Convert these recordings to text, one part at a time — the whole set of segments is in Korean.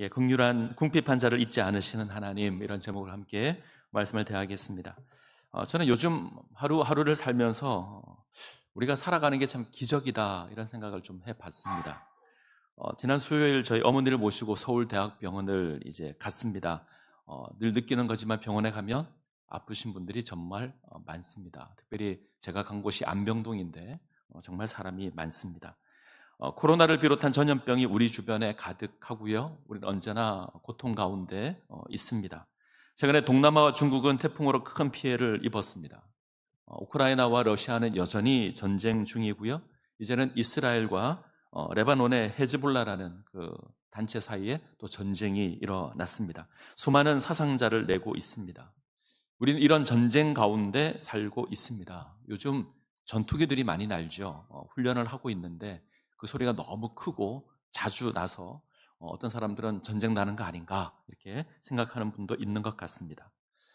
긍휼한 궁핍한 자를 잊지 않으시는 하나님, 이런 제목을 함께 말씀을 대하겠습니다. 저는 요즘 하루하루를 살면서 우리가 살아가는 게 참 기적이다, 이런 생각을 좀 해봤습니다. 지난 수요일 저희 어머니를 모시고 서울대학병원을 이제 갔습니다. 늘 느끼는 거지만 병원에 가면 아프신 분들이 정말 많습니다. 특별히 제가 간 곳이 안병동인데 정말 사람이 많습니다. 코로나를 비롯한 전염병이 우리 주변에 가득하고요. 우리는 언제나 고통 가운데 있습니다. 최근에 동남아와 중국은 태풍으로 큰 피해를 입었습니다. 우크라이나와 러시아는 여전히 전쟁 중이고요. 이제는 이스라엘과 레바논의 헤즈볼라라는 그 단체 사이에 또 전쟁이 일어났습니다. 수많은 사상자를 내고 있습니다. 우리는 이런 전쟁 가운데 살고 있습니다. 요즘 전투기들이 많이 날죠. 훈련을 하고 있는데 그 소리가 너무 크고 자주 나서 어떤 사람들은 전쟁 나는 거 아닌가 이렇게 생각하는 분도 있는 것 같습니다.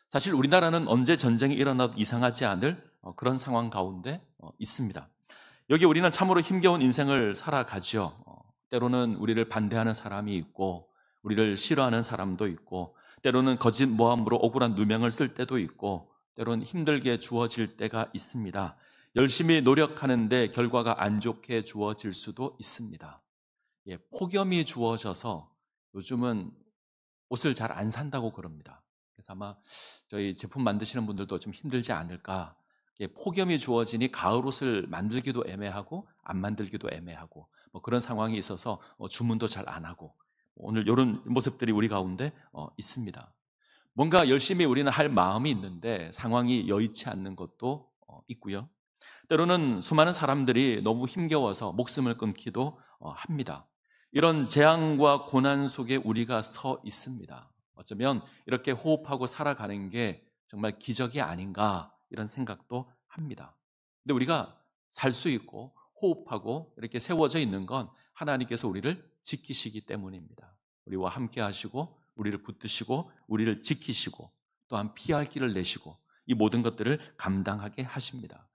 사실 우리나라는 언제 전쟁이 일어나도 이상하지 않을 그런 상황 가운데 있습니다. 여기 우리는 참으로 힘겨운 인생을 살아가죠. 때로는 우리를 반대하는 사람이 있고 우리를 싫어하는 사람도 있고 때로는 거짓 모함으로 억울한 누명을 쓸 때도 있고 때로는 힘들게 주어질 때가 있습니다. 열심히 노력하는데 결과가 안 좋게 주어질 수도 있습니다. 폭염이 주어져서 요즘은 옷을 잘 안 산다고 그럽니다. 그래서 아마 저희 제품 만드시는 분들도 좀 힘들지 않을까. 폭염이 주어지니 가을 옷을 만들기도 애매하고 안 만들기도 애매하고 그런 상황이 있어서 주문도 잘 안 하고 오늘 이런 모습들이 우리 가운데 있습니다. 뭔가 열심히 우리는 할 마음이 있는데 상황이 여의치 않는 것도 있고요. 때로는 수많은 사람들이 너무 힘겨워서 목숨을 끊기도 합니다. 이런 재앙과 고난 속에 우리가 서 있습니다. 어쩌면 이렇게 호흡하고 살아가는 게 정말 기적이 아닌가 이런 생각도 합니다. 근데 우리가 살 수 있고 호흡하고 이렇게 세워져 있는 건 하나님께서 우리를 지키시기 때문입니다. 우리와 함께 하시고 우리를 붙드시고 우리를 지키시고 또한 피할 길을 내시고 이 모든 것들을 감당하게 하십니다.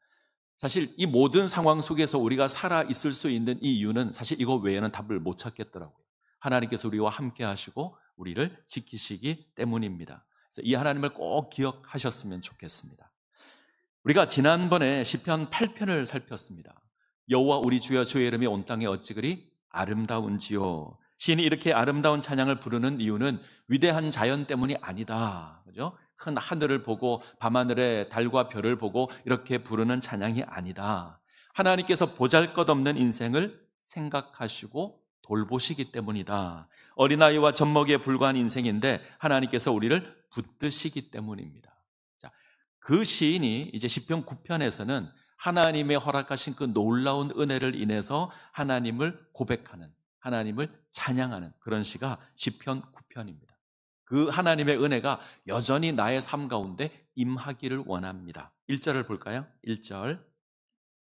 사실 이 모든 상황 속에서 우리가 살아 있을 수 있는 이 이유는 사실 이거 외에는 답을 못 찾겠더라고요. 하나님께서 우리와 함께 하시고 우리를 지키시기 때문입니다. 그래서 이 하나님을 꼭 기억하셨으면 좋겠습니다. 우리가 지난번에 시편 8편을 살폈습니다. 여호와 우리 주여 주의 이름이 온 땅에 어찌 그리 아름다운지요. 시인이 이렇게 아름다운 찬양을 부르는 이유는 위대한 자연 때문이 아니다. 그죠? 큰 하늘을 보고 밤하늘에 달과 별을 보고 이렇게 부르는 찬양이 아니다. 하나님께서 보잘것없는 인생을 생각하시고 돌보시기 때문이다. 어린아이와 젖먹이에 불과한 인생인데 하나님께서 우리를 붙드시기 때문입니다. 자, 그 시인이 이제 시편 9편에서는 하나님의 허락하신 그 놀라운 은혜를 인해서 하나님을 고백하는, 하나님을 찬양하는 그런 시가 시편 9편입니다. 그 하나님의 은혜가 여전히 나의 삶 가운데 임하기를 원합니다. 1절을 볼까요? 1절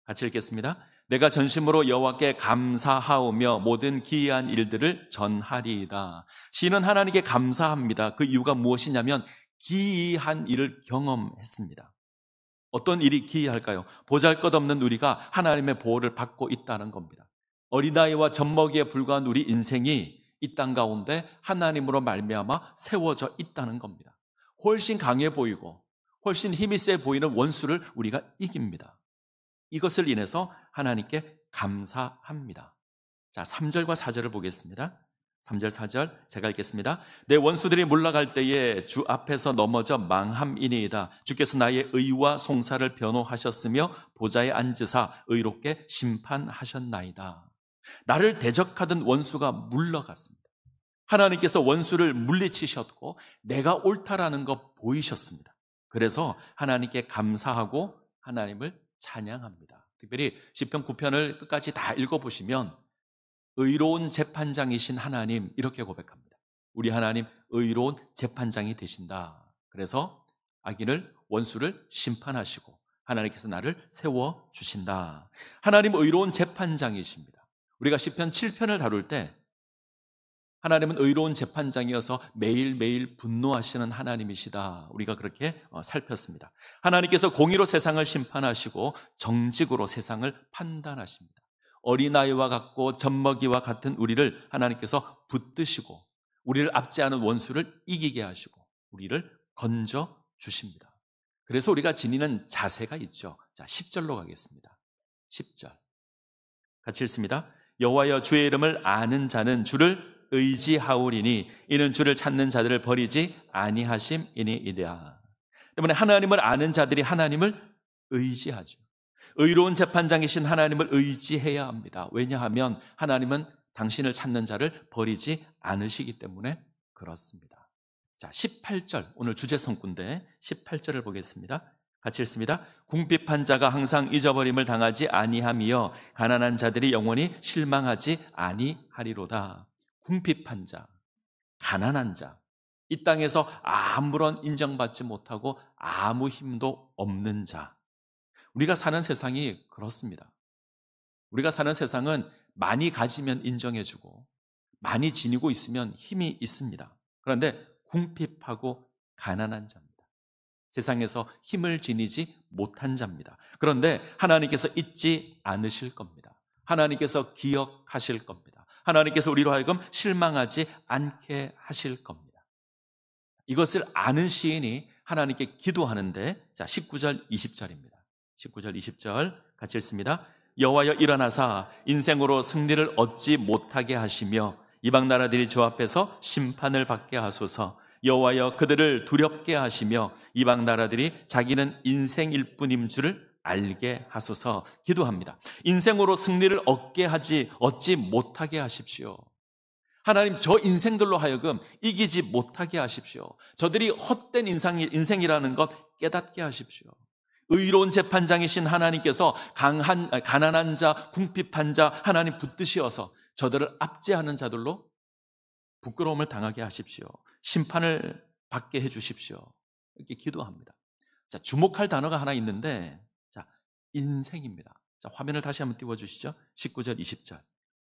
같이 읽겠습니다. 내가 전심으로 여호와께 감사하오며 모든 기이한 일들을 전하리이다. 시인은 하나님께 감사합니다. 그 이유가 무엇이냐면 기이한 일을 경험했습니다. 어떤 일이 기이할까요? 보잘것없는 우리가 하나님의 보호를 받고 있다는 겁니다. 어린아이와 젖먹이에 불과한 우리 인생이 이 땅 가운데 하나님으로 말미암아 세워져 있다는 겁니다. 훨씬 강해 보이고 훨씬 힘이 세 보이는 원수를 우리가 이깁니다. 이것을 인해서 하나님께 감사합니다. 자, 3절과 4절을 보겠습니다. 3절, 4절 제가 읽겠습니다. 내 원수들이 물러갈 때에 주 앞에서 넘어져 망함이니이다. 주께서 나의 의와 송사를 변호하셨으며 보좌에 앉으사 의롭게 심판하셨나이다. 나를 대적하던 원수가 물러갔습니다. 하나님께서 원수를 물리치셨고 내가 옳다라는 거 보이셨습니다. 그래서 하나님께 감사하고 하나님을 찬양합니다. 특별히 시편 9편을 끝까지 다 읽어보시면 의로운 재판장이신 하나님 이렇게 고백합니다. 우리 하나님 의로운 재판장이 되신다. 그래서 악인을 원수를 심판하시고 하나님께서 나를 세워주신다. 하나님 의로운 재판장이십니다. 우리가 시편 7편을 다룰 때 하나님은 의로운 재판장이어서 매일매일 분노하시는 하나님이시다. 우리가 그렇게 살폈습니다. 하나님께서 공의로 세상을 심판하시고 정직으로 세상을 판단하십니다. 어린아이와 같고 젖먹이와 같은 우리를 하나님께서 붙드시고 우리를 압제하는 원수를 이기게 하시고 우리를 건져 주십니다. 그래서 우리가 지니는 자세가 있죠. 자, 10절로 가겠습니다. 10절 같이 읽습니다. 여호와여 주의 이름을 아는 자는 주를 의지하오리니 이는 주를 찾는 자들을 버리지 아니하심이니이다. 때문에 하나님을 아는 자들이 하나님을 의지하죠. 의로운 재판장이신 하나님을 의지해야 합니다. 왜냐하면 하나님은 당신을 찾는 자를 버리지 않으시기 때문에 그렇습니다. 자, 18절, 오늘 주제 성구인데 18절을 보겠습니다. 같이 읽습니다. 궁핍한 자가 항상 잊어버림을 당하지 아니하며 가난한 자들이 영원히 실망하지 아니하리로다. 궁핍한 자, 가난한 자, 이 땅에서 아무런 인정받지 못하고 아무 힘도 없는 자. 우리가 사는 세상이 그렇습니다. 우리가 사는 세상은 많이 가지면 인정해주고 많이 지니고 있으면 힘이 있습니다. 그런데 궁핍하고 가난한 자입니다. 세상에서 힘을 지니지 못한 자입니다. 그런데 하나님께서 잊지 않으실 겁니다. 하나님께서 기억하실 겁니다. 하나님께서 우리로 하여금 실망하지 않게 하실 겁니다. 이것을 아는 시인이 하나님께 기도하는데, 자, 19절 20절입니다. 19절 20절 같이 읽습니다. 여호와여 일어나사 인생으로 승리를 얻지 못하게 하시며 이방 나라들이 주 앞에서 심판을 받게 하소서. 여호와여 그들을 두렵게 하시며 이방 나라들이 자기는 인생일 뿐임 줄을 알게 하소서. 기도합니다. 인생으로 승리를 얻지 못하게 하십시오. 하나님, 저 인생들로 하여금 이기지 못하게 하십시오. 저들이 헛된 인생이라는 것 깨닫게 하십시오. 의로운 재판장이신 하나님께서 가난한 자, 궁핍한 자 하나님 붙드시어서 저들을 압제하는 자들로 부끄러움을 당하게 하십시오. 심판을 받게 해주십시오. 이렇게 기도합니다. 자, 주목할 단어가 하나 있는데, 자, 인생입니다. 자, 화면을 다시 한번 띄워주시죠. 19절, 20절.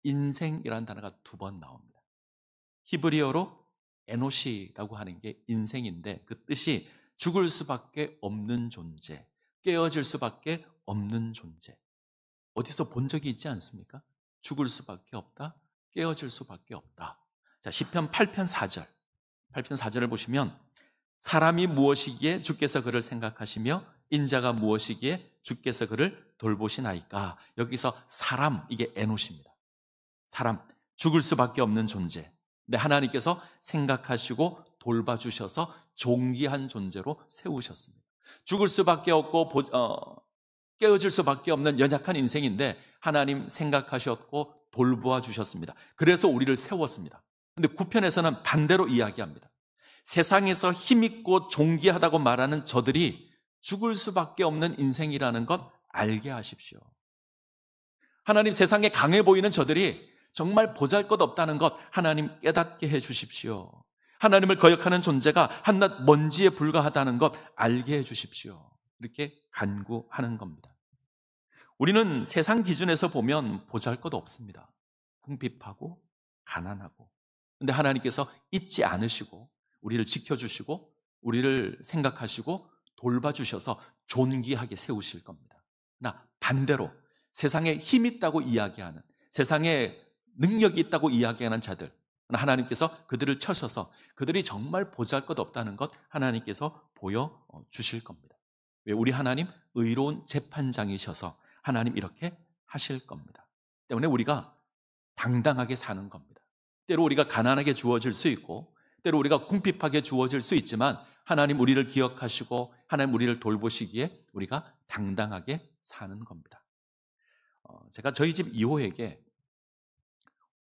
인생이라는 단어가 2번 나옵니다. 히브리어로 에노시라고 하는 게 인생인데 그 뜻이 죽을 수밖에 없는 존재, 깨어질 수밖에 없는 존재. 어디서 본 적이 있지 않습니까? 죽을 수밖에 없다, 깨어질 수밖에 없다. 자, 시편 8편 4절. 8편 4절을 보시면 사람이 무엇이기에 주께서 그를 생각하시며 인자가 무엇이기에 주께서 그를 돌보시나이까. 여기서 사람, 이게 에노시입니다. 사람, 죽을 수밖에 없는 존재. 근데 하나님께서 생각하시고 돌봐주셔서 존귀한 존재로 세우셨습니다. 죽을 수밖에 없고 깨어질 수밖에 없는 연약한 인생인데 하나님 생각하셨고 돌보아 주셨습니다. 그래서 우리를 세웠습니다. 근데 9편에서는 반대로 이야기합니다. 세상에서 힘있고 존귀하다고 말하는 저들이 죽을 수밖에 없는 인생이라는 것 알게 하십시오. 하나님, 세상에 강해 보이는 저들이 정말 보잘것없다는 것 하나님 깨닫게 해 주십시오. 하나님을 거역하는 존재가 한낱 먼지에 불과하다는 것 알게 해 주십시오. 이렇게 간구하는 겁니다. 우리는 세상 기준에서 보면 보잘것없습니다. 궁핍하고 가난하고. 근데 하나님께서 잊지 않으시고 우리를 지켜주시고 우리를 생각하시고 돌봐주셔서 존귀하게 세우실 겁니다. 그러나 반대로 세상에 힘 있다고 이야기하는, 세상에 능력이 있다고 이야기하는 자들, 하나님께서 그들을 쳐셔서 그들이 정말 보잘것없다는 것 하나님께서 보여주실 겁니다. 왜? 우리 하나님 의로운 재판장이셔서 하나님 이렇게 하실 겁니다. 때문에 우리가 당당하게 사는 겁니다. 때로 우리가 가난하게 주어질 수 있고 때로 우리가 궁핍하게 주어질 수 있지만 하나님 우리를 기억하시고 하나님 우리를 돌보시기에 우리가 당당하게 사는 겁니다. 제가 저희 집 2호에게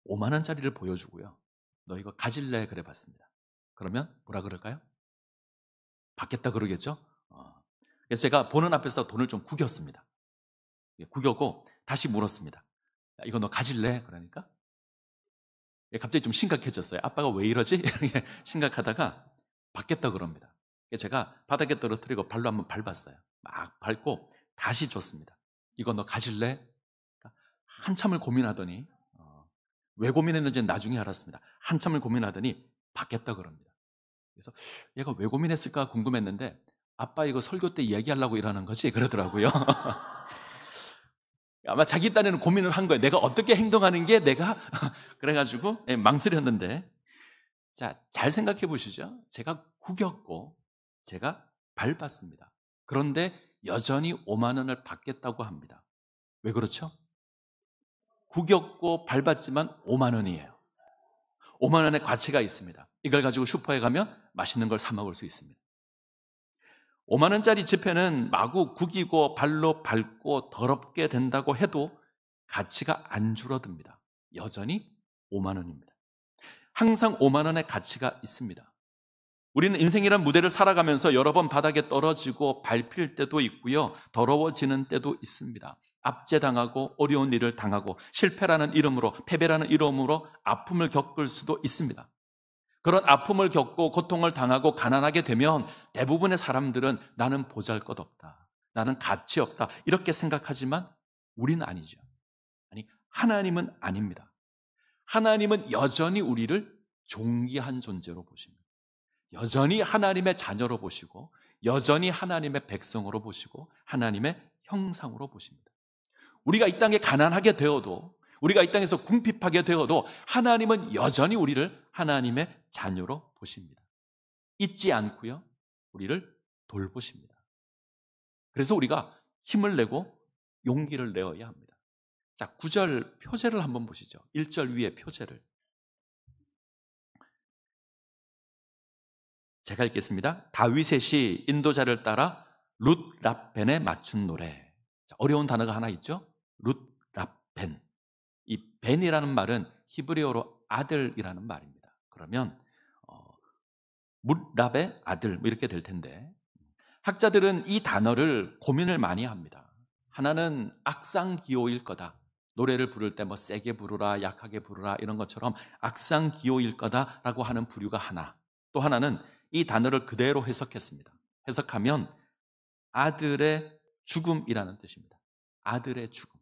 5만 원짜리를 보여주고요. 너 이거 가질래? 그래 봤습니다. 그러면 뭐라 그럴까요? 받겠다 그러겠죠? 그래서 제가 보는 앞에서 돈을 좀 구겼습니다. 구겼고 다시 물었습니다. 이거 너 가질래? 그러니까 갑자기 좀 심각해졌어요. 아빠가 왜 이러지? 이렇게 심각하다가 받겠다 그럽니다. 제가 바닥에 떨어뜨리고 발로 한번 밟았어요. 막 밟고 다시 줬습니다. 이거 너 가질래? 한참을 고민하더니 왜 고민했는지는 나중에 알았습니다. 한참을 고민하더니 받겠다 그럽니다. 그래서 얘가 왜 고민했을까 궁금했는데 아빠 이거 설교 때 이야기하려고 이러는 거지? 그러더라고요. 아마 자기 딴에는 고민을 한 거예요. 내가 어떻게 행동하는 게 내가 그래가지고 망설였는데 자, 잘 생각해 보시죠. 제가 구겼고 제가 밟았습니다. 그런데 여전히 5만 원을 받겠다고 합니다. 왜 그렇죠? 구겼고 밟았지만 5만 원이에요. 5만 원의 가치가 있습니다. 이걸 가지고 슈퍼에 가면 맛있는 걸 사 먹을 수 있습니다. 5만 원짜리 지폐는 마구 구기고 발로 밟고 더럽게 된다고 해도 가치가 안 줄어듭니다. 여전히 5만 원입니다. 항상 5만 원의 가치가 있습니다. 우리는 인생이란 무대를 살아가면서 여러 번 바닥에 떨어지고 밟힐 때도 있고요. 더러워지는 때도 있습니다. 압제당하고 어려운 일을 당하고 실패라는 이름으로, 패배라는 이름으로 아픔을 겪을 수도 있습니다. 그런 아픔을 겪고 고통을 당하고 가난하게 되면 대부분의 사람들은 나는 보잘것없다, 나는 가치 없다 이렇게 생각하지만 우리는 아니죠. 아니, 하나님은 아닙니다. 하나님은 여전히 우리를 존귀한 존재로 보십니다. 여전히 하나님의 자녀로 보시고 여전히 하나님의 백성으로 보시고 하나님의 형상으로 보십니다. 우리가 이 땅에 가난하게 되어도, 우리가 이 땅에서 궁핍하게 되어도 하나님은 여전히 우리를 하나님의 자녀로 보십니다. 잊지 않고요, 우리를 돌보십니다. 그래서 우리가 힘을 내고 용기를 내어야 합니다. 자, 9절 표제를 한번 보시죠. 1절 위에 표제를 제가 읽겠습니다. 다윗의 시 인도자를 따라 룻라벤에 맞춘 노래. 자, 어려운 단어가 하나 있죠. 룻라벤. 이 벤이라는 말은 히브리어로 아들이라는 말입니다. 그러면 룻랍의 아들 뭐 이렇게 될 텐데, 학자들은 이 단어를 고민을 많이 합니다. 하나는 악상기호일 거다. 노래를 부를 때 뭐 세게 부르라, 약하게 부르라 이런 것처럼 악상기호일 거다라고 하는 부류가 하나. 또 하나는 이 단어를 그대로 해석했습니다. 해석하면 아들의 죽음이라는 뜻입니다. 아들의 죽음.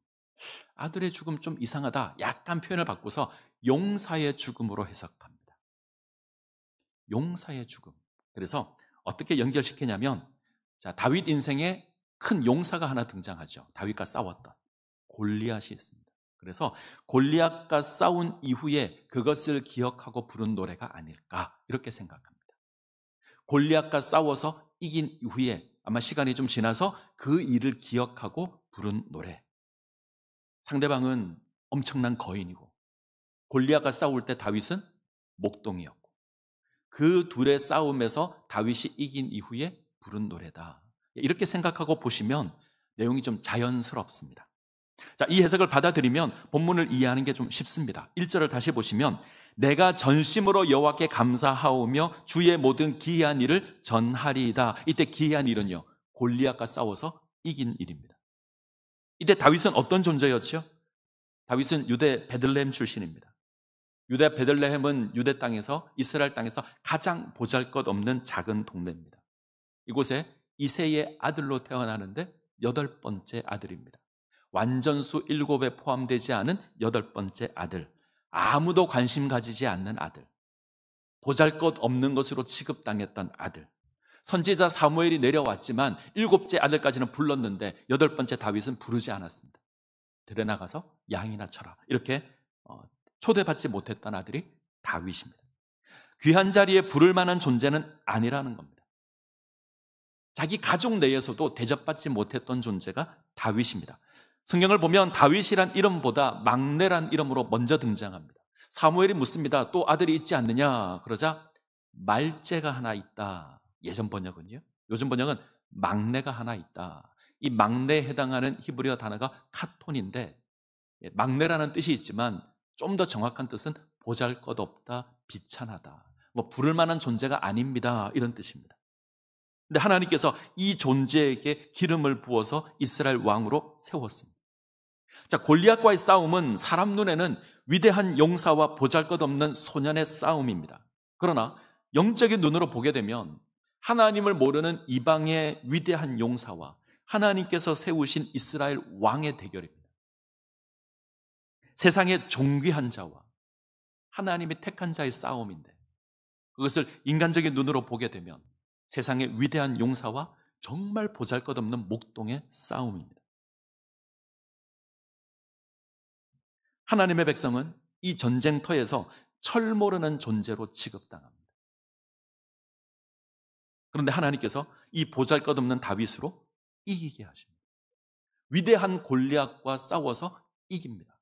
아들의 죽음 좀 이상하다. 약간 표현을 바꿔서 용사의 죽음으로 해석합니다. 용사의 죽음. 그래서 어떻게 연결시키냐면, 자, 다윗 인생에 큰 용사가 하나 등장하죠. 다윗과 싸웠던 골리앗이 있습니다. 그래서 골리앗과 싸운 이후에 그것을 기억하고 부른 노래가 아닐까 이렇게 생각합니다. 골리앗과 싸워서 이긴 이후에 아마 시간이 좀 지나서 그 일을 기억하고 부른 노래. 상대방은 엄청난 거인이고 골리앗과 싸울 때 다윗은 목동이었고 그 둘의 싸움에서 다윗이 이긴 이후에 부른 노래다. 이렇게 생각하고 보시면 내용이 좀 자연스럽습니다. 자, 이 해석을 받아들이면 본문을 이해하는 게 좀 쉽습니다. 1절을 다시 보시면 내가 전심으로 여호와께 감사하오며 주의 모든 기이한 일을 전하리이다. 이때 기이한 일은요, 골리앗과 싸워서 이긴 일입니다. 이때 다윗은 어떤 존재였죠? 다윗은 유대 베들레헴 출신입니다. 유대 베들레헴은 유대 땅에서, 이스라엘 땅에서 가장 보잘것없는 작은 동네입니다. 이곳에 이새의 아들로 태어나는데 8번째 아들입니다. 완전수 7에 포함되지 않은 8번째 아들, 아무도 관심 가지지 않는 아들, 보잘것없는 것으로 취급당했던 아들. 선지자 사무엘이 내려왔지만 7째 아들까지는 불렀는데 8번째 다윗은 부르지 않았습니다. 들에 나가서 양이나 쳐라, 이렇게 초대받지 못했던 아들이 다윗입니다. 귀한 자리에 부를 만한 존재는 아니라는 겁니다. 자기 가족 내에서도 대접받지 못했던 존재가 다윗입니다. 성경을 보면 다윗이란 이름보다 막내란 이름으로 먼저 등장합니다. 사무엘이 묻습니다. 또 아들이 있지 않느냐? 그러자 말째가 하나 있다. 예전 번역은요. 요즘 번역은 막내가 하나 있다. 이 막내에 해당하는 히브리어 단어가 카톤인데, 막내라는 뜻이 있지만 좀 더 정확한 뜻은 보잘것없다, 비천하다, 뭐 부를 만한 존재가 아닙니다, 이런 뜻입니다. 근데 하나님께서 이 존재에게 기름을 부어서 이스라엘 왕으로 세웠습니다. 자, 골리앗과의 싸움은 사람 눈에는 위대한 용사와 보잘것없는 소년의 싸움입니다. 그러나 영적인 눈으로 보게 되면 하나님을 모르는 이방의 위대한 용사와 하나님께서 세우신 이스라엘 왕의 대결입니다. 세상의 존귀한 자와 하나님이 택한 자의 싸움인데, 그것을 인간적인 눈으로 보게 되면 세상의 위대한 용사와 정말 보잘것없는 목동의 싸움입니다. 하나님의 백성은 이 전쟁터에서 철 모르는 존재로 취급당합니다. 그런데 하나님께서 이 보잘것없는 다윗으로 이기게 하십니다. 위대한 골리앗과 싸워서 이깁니다.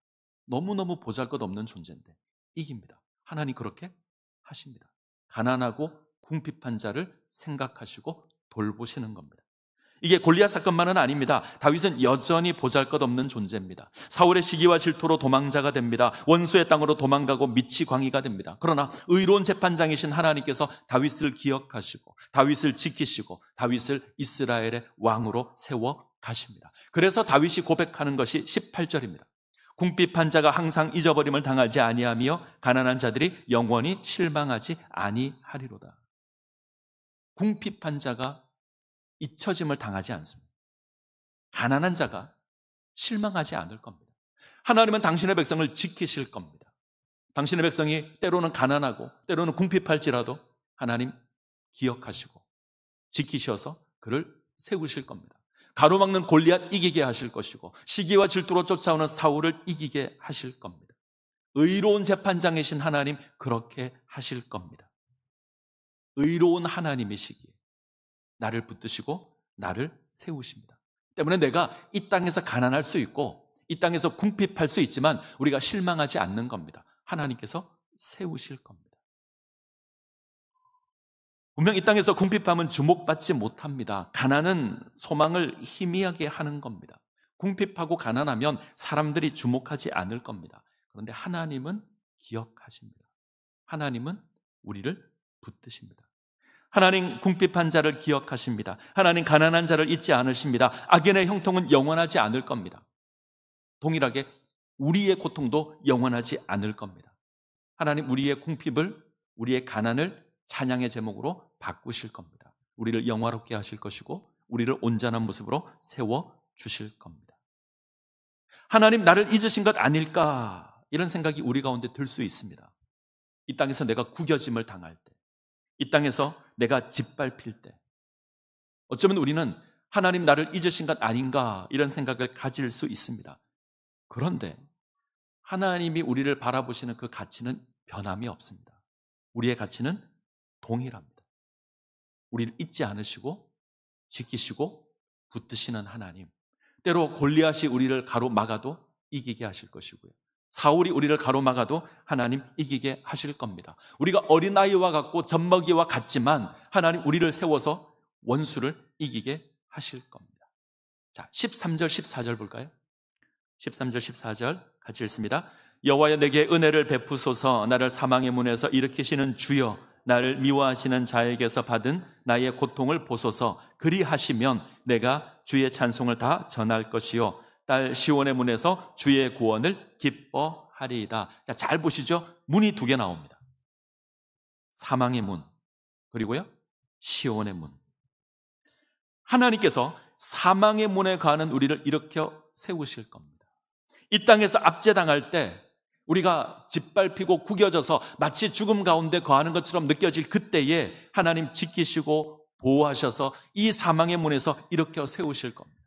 너무너무 보잘것없는 존재인데 이깁니다. 하나님 그렇게 하십니다. 가난하고 궁핍한 자를 생각하시고 돌보시는 겁니다. 이게 골리앗 사건만은 아닙니다. 다윗은 여전히 보잘것없는 존재입니다. 사울의 시기와 질투로 도망자가 됩니다. 원수의 땅으로 도망가고 미치광이가 됩니다. 그러나 의로운 재판장이신 하나님께서 다윗을 기억하시고 다윗을 지키시고 다윗을 이스라엘의 왕으로 세워 가십니다. 그래서 다윗이 고백하는 것이 18절입니다. 궁핍한 자가 항상 잊어버림을 당하지 아니하며 가난한 자들이 영원히 실망하지 아니하리로다. 궁핍한 자가 잊혀짐을 당하지 않습니다. 가난한 자가 실망하지 않을 겁니다. 하나님은 당신의 백성을 지키실 겁니다. 당신의 백성이 때로는 가난하고 때로는 궁핍할지라도 하나님 기억하시고 지키셔서 그를 세우실 겁니다. 가로막는 골리앗 이기게 하실 것이고 시기와 질투로 쫓아오는 사울을 이기게 하실 겁니다. 의로운 재판장이신 하나님 그렇게 하실 겁니다. 의로운 하나님이시기에 나를 붙드시고 나를 세우십니다. 때문에 내가 이 땅에서 가난할 수 있고 이 땅에서 궁핍할 수 있지만 우리가 실망하지 않는 겁니다. 하나님께서 세우실 겁니다. 분명 이 땅에서 궁핍함은 주목받지 못합니다. 가난은 소망을 희미하게 하는 겁니다. 궁핍하고 가난하면 사람들이 주목하지 않을 겁니다. 그런데 하나님은 기억하십니다. 하나님은 우리를 붙드십니다. 하나님 궁핍한 자를 기억하십니다. 하나님 가난한 자를 잊지 않으십니다. 악인의 형통은 영원하지 않을 겁니다. 동일하게 우리의 고통도 영원하지 않을 겁니다. 하나님 우리의 궁핍을, 우리의 가난을 찬양의 제목으로 바꾸실 겁니다. 우리를 영화롭게 하실 것이고 우리를 온전한 모습으로 세워주실 겁니다. 하나님 나를 잊으신 것 아닐까 이런 생각이 우리 가운데 들 수 있습니다. 이 땅에서 내가 구겨짐을 당할 때, 이 땅에서 내가 짓밟힐 때 어쩌면 우리는 하나님 나를 잊으신 것 아닌가 이런 생각을 가질 수 있습니다. 그런데 하나님이 우리를 바라보시는 그 가치는 변함이 없습니다. 우리의 가치는 동일합니다. 우리를 잊지 않으시고 지키시고 붙드시는 하나님. 때로 골리앗이 우리를 가로막아도 이기게 하실 것이고요. 사울이 우리를 가로막아도 하나님 이기게 하실 겁니다. 우리가 어린아이와 같고 젖먹이와 같지만 하나님 우리를 세워서 원수를 이기게 하실 겁니다. 자, 13절 14절 볼까요? 13절 14절 같이 읽습니다. 여호와여 내게 은혜를 베푸소서. 나를 사망의 문에서 일으키시는 주여, 나를 미워하시는 자에게서 받은 나의 고통을 보소서. 그리하시면 내가 주의 찬송을 다 전할 것이요 딸 시온의 문에서 주의 구원을 기뻐하리이다. 자, 잘 보시죠. 문이 두 개 나옵니다. 사망의 문 그리고요 시온의 문. 하나님께서 사망의 문에 가는 우리를 일으켜 세우실 겁니다. 이 땅에서 압제당할 때 우리가 짓밟히고 구겨져서 마치 죽음 가운데 거하는 것처럼 느껴질 그때에 하나님 지키시고 보호하셔서 이 사망의 문에서 일으켜 세우실 겁니다.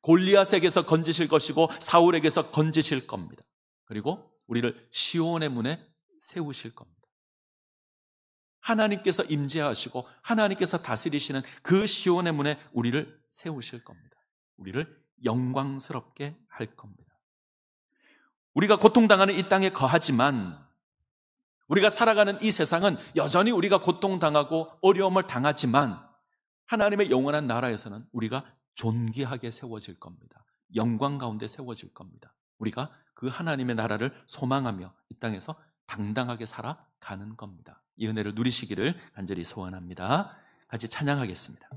골리앗에게서 건지실 것이고 사울에게서 건지실 겁니다. 그리고 우리를 시온의 문에 세우실 겁니다. 하나님께서 임재하시고 하나님께서 다스리시는 그 시온의 문에 우리를 세우실 겁니다. 우리를 영광스럽게 할 겁니다. 우리가 고통당하는 이 땅에 거하지만 우리가 살아가는 이 세상은 여전히 우리가 고통당하고 어려움을 당하지만 하나님의 영원한 나라에서는 우리가 존귀하게 세워질 겁니다. 영광 가운데 세워질 겁니다. 우리가 그 하나님의 나라를 소망하며 이 땅에서 당당하게 살아가는 겁니다. 이 은혜를 누리시기를 간절히 소원합니다. 같이 찬양하겠습니다.